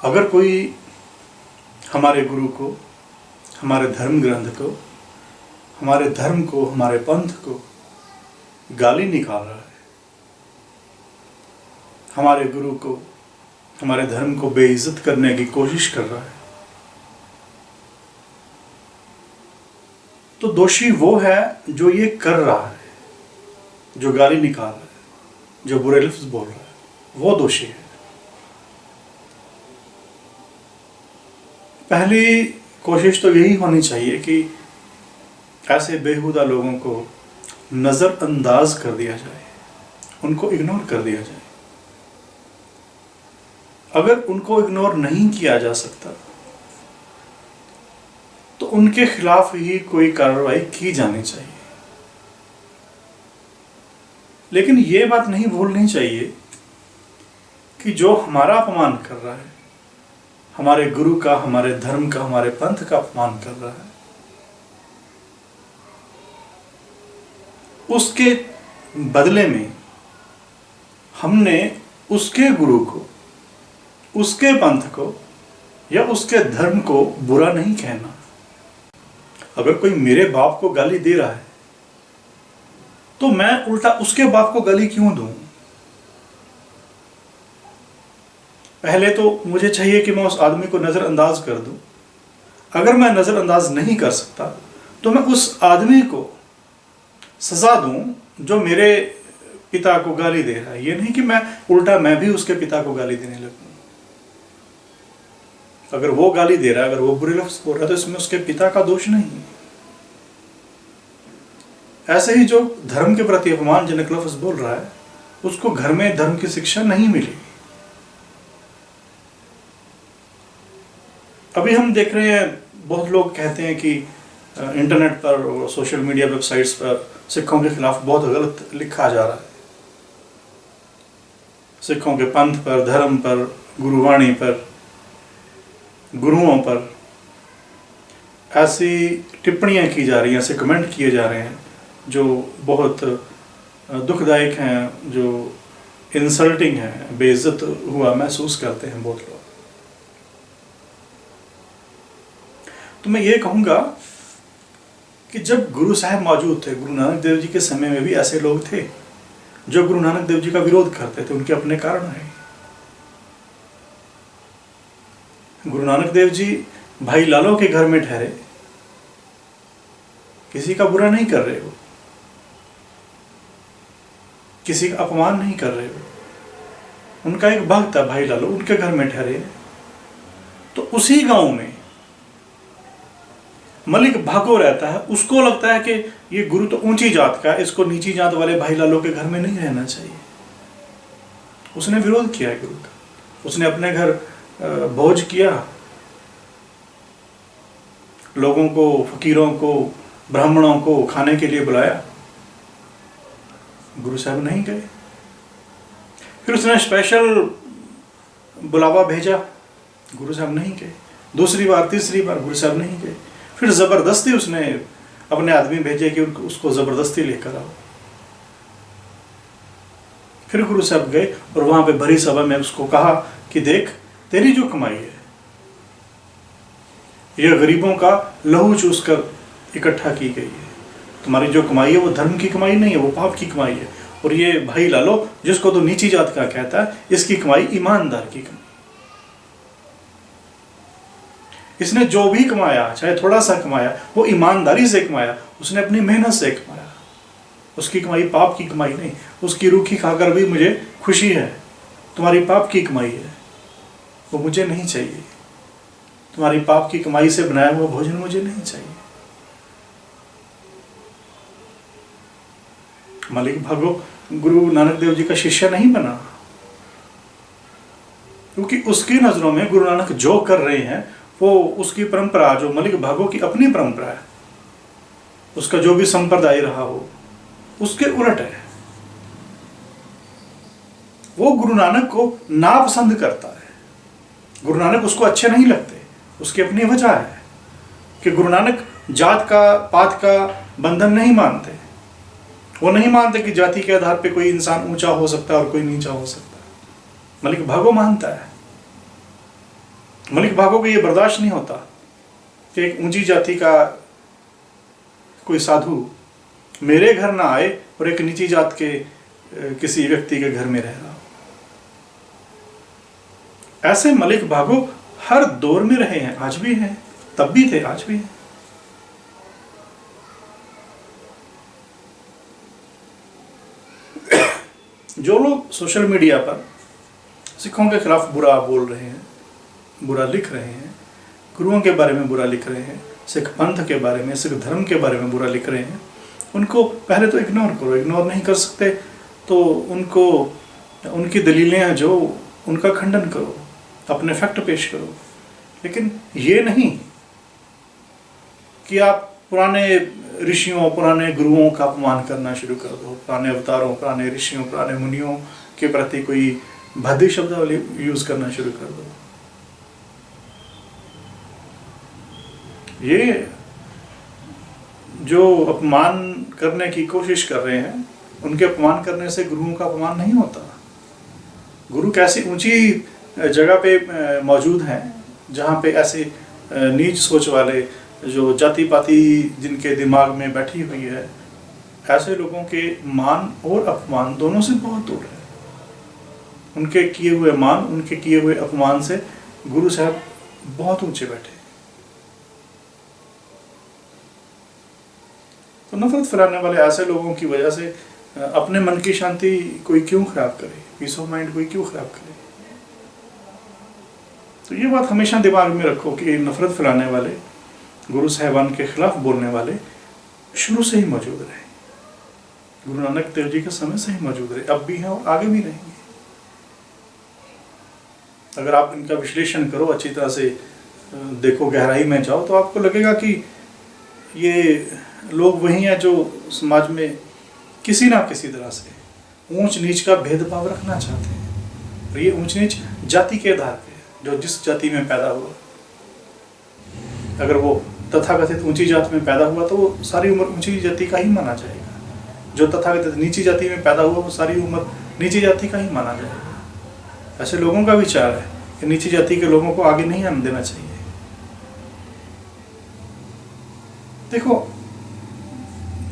अगर कोई हमारे गुरु को, हमारे धर्म ग्रंथ को, हमारे धर्म को, हमारे पंथ को गाली निकाल रहा है, हमारे गुरु को, हमारे धर्म को बेइज्जत करने की कोशिश कर रहा है, तो दोषी वो है जो ये कर रहा है, जो गाली निकाल रहा है, जो बुरे लफ्ज बोल रहा है, वो दोषी है। पहली कोशिश तो यही होनी चाहिए कि ऐसे बेहुदा लोगों को नज़रअंदाज कर दिया जाए, उनको इग्नोर कर दिया जाए। अगर उनको इग्नोर नहीं किया जा सकता तो उनके खिलाफ ही कोई कार्रवाई की जानी चाहिए। लेकिन ये बात नहीं भूलनी चाहिए कि जो हमारा अपमान कर रहा है, हमारे गुरु का, हमारे धर्म का, हमारे पंथ का अपमान कर रहा है, उसके बदले में हमने उसके गुरु को, उसके पंथ को या उसके धर्म को बुरा नहीं कहना। अगर कोई मेरे बाप को गाली दे रहा है तो मैं उल्टा उसके बाप को गाली क्यों दूं? पहले तो मुझे चाहिए कि मैं उस आदमी को नज़रअंदाज कर दूं। अगर मैं नज़रअंदाज नहीं कर सकता तो मैं उस आदमी को सज़ा दूं जो मेरे पिता को गाली दे रहा है। ये नहीं कि मैं उल्टा मैं भी उसके पिता को गाली देने लगूं। अगर वो गाली दे रहा है, अगर वो बुरे लफ्ज़ बोल रहा है तो इसमें उसके पिता का दोष नहीं। ऐसे ही जो धर्म के प्रति अपमानजनक लफ्ज़ बोल रहा है उसको घर में धर्म की शिक्षा नहीं मिली। अभी हम देख रहे हैं बहुत लोग कहते हैं कि इंटरनेट पर और सोशल मीडिया वेबसाइट्स पर सिखों के खिलाफ बहुत गलत लिखा जा रहा है। सिखों के पंथ पर, धर्म पर, गुरुवाणी पर, गुरुओं पर ऐसी टिप्पणियां की जा रही हैं, ऐसे कमेंट किए जा रहे हैं जो बहुत दुखदायक हैं, जो इंसल्टिंग हैं, बेइज्जत हुआ महसूस करते हैं बहुत लोग। तो मैं ये कहूँगा कि जब गुरु साहब मौजूद थे, गुरु नानक देव जी के समय में भी ऐसे लोग थे जो गुरु नानक देव जी का विरोध करते थे। उनके अपने कारण हैं। गुरु नानक देव जी भाई लालो के घर में ठहरे, किसी का बुरा नहीं कर रहे हो, किसी का अपमान नहीं कर रहे हो। उनका एक भक्त था भाई लालो, उनके घर में ठहरे। तो उसी गांव में मलिक भागो रहता है। उसको लगता है कि ये गुरु तो ऊंची जात का है, इसको नीची जात वाले भाई लालो के घर में नहीं रहना चाहिए। उसने विरोध किया गुरु का। उसने अपने घर भोज किया, लोगों को, फकीरों को, ब्राह्मणों को खाने के लिए बुलाया। गुरु साहब नहीं गए। फिर उसने स्पेशल बुलावा भेजा, गुरु साहब नहीं गए। दूसरी बार, तीसरी बार गुरु साहब नहीं गए। फिर ज़बरदस्ती उसने अपने आदमी भेजे कि उसको ज़बरदस्ती लेकर आओ। फिर गुरु साहब गए और वहाँ पे भरी सभा में उसको कहा कि देख, तेरी जो कमाई है यह गरीबों का लहू चूस कर इकट्ठा की गई है। तुम्हारी जो कमाई है वो धर्म की कमाई नहीं है, वो पाप की कमाई है। और ये भाई लालो जिसको तो नीची जात का कहता है, इसकी कमाई ईमानदार की कमाई। इसने जो भी कमाया, चाहे थोड़ा सा कमाया, वो ईमानदारी से कमाया, उसने अपनी मेहनत से कमाया। उसकी कमाई पाप की कमाई नहीं। उसकी रूखी खाकर भी मुझे खुशी है। तुम्हारी पाप की कमाई है, वो मुझे नहीं चाहिए। तुम्हारी पाप की कमाई से बनाया हुआ भोजन मुझे नहीं चाहिए। मलिक भागो गुरु नानक देव जी का शिष्य नहीं बना, क्योंकि उसकी नजरों में गुरु नानक जो कर रहे हैं वो उसकी परंपरा, जो मलिक भागो की अपनी परंपरा है, उसका जो भी संप्रदाय रहा हो उसके उलट है। वो गुरु नानक को नापसंद करता है। गुरु नानक उसको अच्छे नहीं लगते। उसकी अपनी वजह है कि गुरु नानक जात का, पात का बंधन नहीं मानते। वो नहीं मानते कि जाति के आधार पे कोई इंसान ऊंचा हो सकता है और कोई नीचा हो सकता है। मलिक भागो मानता है। मलिक भागो को ये बर्दाश्त नहीं होता कि एक ऊंची जाति का कोई साधु मेरे घर ना आए और एक नीची जात के किसी व्यक्ति के घर में रह रहा हो। ऐसे मलिक भागो हर दौर में रहे हैं, आज भी हैं, तब भी थे, आज भी हैं। जो लोग सोशल मीडिया पर सिखों के खिलाफ बुरा बोल रहे हैं, बुरा लिख रहे हैं, गुरुओं के बारे में बुरा लिख रहे हैं, सिख पंथ के बारे में, सिख धर्म के बारे में बुरा लिख रहे हैं, उनको पहले तो इग्नोर करो। इग्नोर नहीं कर सकते तो उनको, उनकी दलीलें हैं जो, उनका खंडन करो, अपने फैक्ट पेश करो। लेकिन ये नहीं कि आप पुराने ऋषियों, पुराने गुरुओं का अपमान करना शुरू कर दो, पुराने अवतारों, पुराने ऋषियों, पुराने मुनियों के प्रति कोई भद्दी शब्दावली यूज करना शुरू कर दो। ये जो अपमान करने की कोशिश कर रहे हैं, उनके अपमान करने से गुरुओं का अपमान नहीं होता। गुरु कैसी ऊंची जगह पे मौजूद हैं जहाँ पे ऐसे नीच सोच वाले, जो जाति पाति जिनके दिमाग में बैठी हुई है, ऐसे लोगों के मान और अपमान दोनों से बहुत दूर है। उनके किए हुए मान, उनके किए हुए अपमान से गुरु साहब बहुत ऊंचे बैठे। तो नफरत फैलाने वाले ऐसे लोगों की वजह से अपने मन की शांति कोई क्यों खराब करे, पीस ऑफ माइंड कोई क्यों खराब करे। तो ये बात हमेशा दिमाग में रखो कि नफरत फैलाने वाले, गुरु साहिबान के खिलाफ बोलने वाले शुरू से ही मौजूद रहे। गुरु नानक देव जी के समय से ही मौजूद रहे, अब भी हैं और आगे भी रहेंगे। अगर आप इनका विश्लेषण करो, अच्छी तरह से देखो, गहराई में जाओ, तो आपको लगेगा कि ये लोग वही हैं जो समाज में किसी ना किसी तरह से ऊंच नीच का भेदभाव रखना चाहते हैं। और ये ऊंच नीच जाति के आधार पे, जो जिस जाति में पैदा हुआ, अगर वो तथाकथित ऊंची जाति में पैदा हुआ तो वो सारी उम्र ऊंची जाति का ही माना जाएगा। जो तथाकथित नीची जाति में पैदा हुआ वो सारी उम्र नीची जाति का ही माना जाएगा। ऐसे लोगों का विचार है कि नीची जाति के लोगों को आगे नहीं आने देना चाहिए। देखो,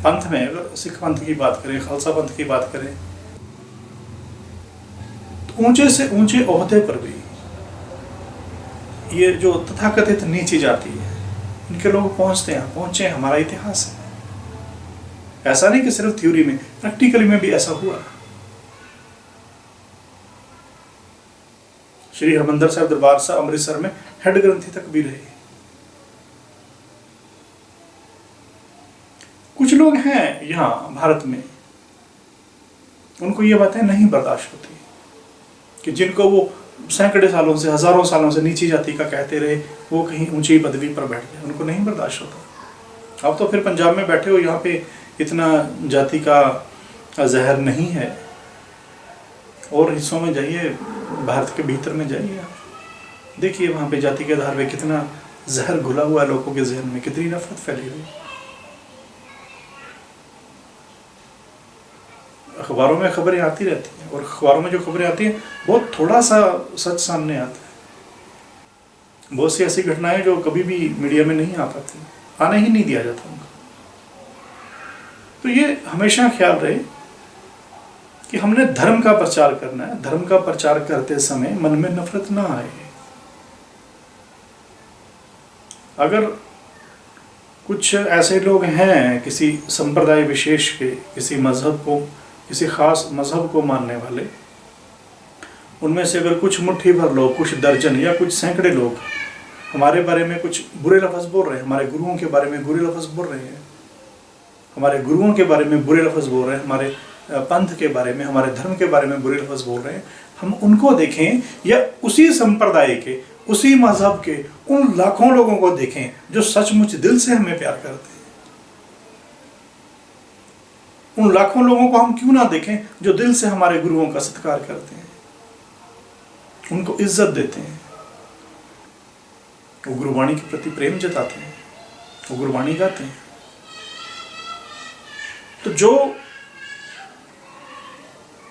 पंथ में अगर सिख पंथ की बात करें, खालसा पंथ की बात करें, तो ऊंचे से ऊंचे ओहदे पर भी ये जो तथाकथित नीची जाति है, इनके लोग पहुंचते हैं, पहुंचे हैं। हमारा इतिहास है। ऐसा नहीं कि सिर्फ थ्योरी में, प्रैक्टिकली में भी ऐसा हुआ। श्री हरमंदिर साहिब दरबार साहब अमृतसर में हेड ग्रंथी तक भी रहे। कुछ लोग हैं यहाँ भारत में, उनको ये बातें नहीं बर्दाश्त होती कि जिनको वो सैकड़े सालों से, हजारों सालों से नीची जाति का कहते रहे, वो कहीं ऊंची पदवी पर बैठ गए, उनको नहीं बर्दाश्त होता। अब तो फिर पंजाब में बैठे हो, यहाँ पे इतना जाति का जहर नहीं है। और हिस्सों में जाइए, भारत के भीतर में जाइए, देखिए वहाँ पे जाति के आधार पे कितना जहर घुला हुआ है, लोगों के जहन में कितनी नफरत फैली हुई। अखबारों में खबरें आती रहती हैं, और अखबारों में जो खबरें आती हैं बहुत थोड़ा सा सच सामने आता है। बहुत सी ऐसी घटनाएं जो कभी भी मीडिया में नहीं आ पाती, आने ही नहीं दिया जाता उनको। तो ये हमेशा ख्याल रहे कि हमने धर्म का प्रचार करना है। धर्म का प्रचार करते समय मन में नफरत ना आए। अगर कुछ ऐसे लोग हैं किसी संप्रदाय विशेष के, किसी मजहब को, किसी खास मजहब को मानने वाले, उनमें से अगर कुछ मुट्ठी भर लोग, कुछ दर्जन या कुछ सैकड़े लोग हमारे बारे में कुछ बुरे लफ्ज़ बोल रहे हैं, हमारे गुरुओं के बारे में बुरे लफ्ज़ बोल रहे हैं, हमारे गुरुओं के बारे में बुरे लफ्ज़ बोल रहे हैं, हमारे पंथ के बारे में, हमारे धर्म के बारे में बुरे लफ्ज़ बोल रहे हैं, हम उनको देखें या उसी संप्रदाय के, उसी मजहब के उन लाखों लोगों को देखें जो सचमुच दिल से हमें प्यार करते हैं। उन लाखों लोगों को हम क्यों ना देखें जो दिल से हमारे गुरुओं का सत्कार करते हैं, उनको इज्जत देते हैं, वो गुरुवाणी के प्रति प्रेम जताते हैं, वो गुरुवाणी गाते हैं। तो जो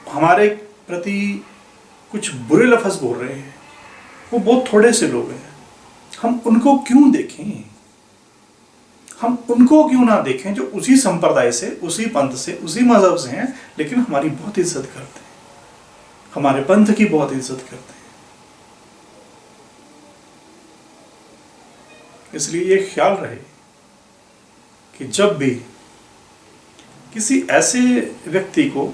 हमारे प्रति कुछ बुरे लफ्ज़ बोल रहे हैं वो बहुत थोड़े से लोग हैं। हम उनको क्यों देखें? हम उनको क्यों ना देखें जो उसी संप्रदाय से, उसी पंथ से, उसी मजहब से हैं, लेकिन हमारी बहुत इज्जत करते हैं, हमारे पंथ की बहुत इज्जत करते हैं। इसलिए ये ख्याल रहे कि जब भी किसी ऐसे व्यक्ति को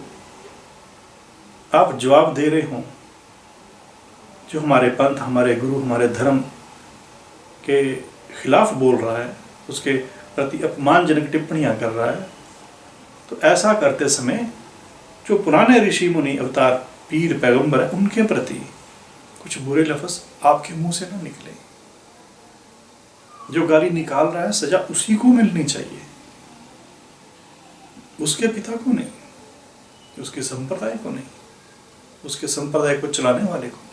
आप जवाब दे रहे हों जो हमारे पंथ, हमारे गुरु, हमारे धर्म के खिलाफ बोल रहा है, उसके प्रति अपमानजनक टिप्पणियां कर रहा है, तो ऐसा करते समय जो पुराने ऋषि मुनि, अवतार, पीर, पैगंबर है, उनके प्रति कुछ बुरे लफ्ज आपके मुंह से ना निकले। जो गाली निकाल रहा है सजा उसी को मिलनी चाहिए, उसके पिता को नहीं, उसके संप्रदाय को नहीं, उसके संप्रदाय को चलाने वाले को।